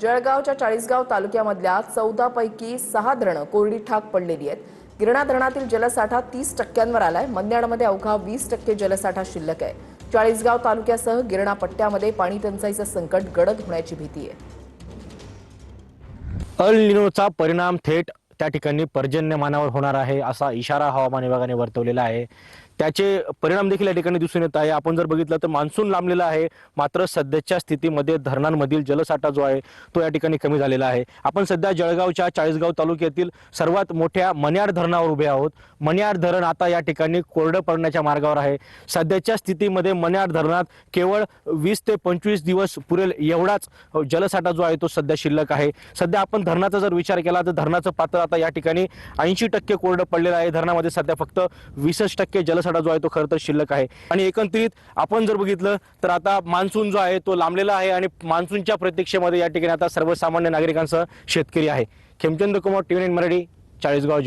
जळगावच्या चाळीसगाव तालुक्यामधल्या 14 पैकी 6 धरणं कोरडी ठाक पडलेली आहेत। गिरणा धरणातील जलसाठा 30% आलाय। मन्याडमध्ये अवघा 20% जलसाठा शिल्लक आहे। चाळीसगाव तालुक्यासह गिरणा पट्ट्यामध्ये पाणी टंचाईचं संकट गडद होण्याची भीती आहे। अल निनोचा परिणाम थेट त्या ठिकाणी पर्जन्यमानावर होणार आहे असा इशारा हवामान विभागाने वर्तवलेला आहे। त्याचे परिणाम देखील या ठिकाणी दिसून येत आहे। आपण जर बघितलं तर मान्सून लांबलेला आहे, मात्र सध्याच्या स्थितीमध्ये धरणांमधील जलसाठा जो आहे तो या ठिकाणी कमी झालेला आहे। आपण सध्या जळगावच्या चाळीसगाव तालुक्यातील सर्वात मोठ्या मन्याड धरणावर उभे आहोत। मन्याड धरण आता या ठिकाणी कोरडं पडण्याच्या मार्गावर आहे। सध्याच्या स्थितीमध्ये मन्याड धरणात केवळ 20 ते 25 दिवस पुरेल एवढाच जलसाठा जो आहे तो सध्या शिल्लक आहे। सध्या आपण धरणाचा जर विचार केला तर धरणाचं पात्र आता या ठिकाणी 80% कोरडं पडलेलं आहे। धरणामध्ये सध्या फक्त 20% जलसाठा जो आहे तो खरं तर शिल्लक आहे। आणि एकंदरीत आपण जर बघितलं तर आता मान्सून जो आहे तो लांबलेला आहे आणि मान्सूनच्या प्रतीक्षेमध्ये या ठिकाणी आता सर्वसामान्य नागरिकांसह शेतकरी आहे। खेमचंद्र कुमार, टीव्ही 9 मराठी, चाळीसगाव।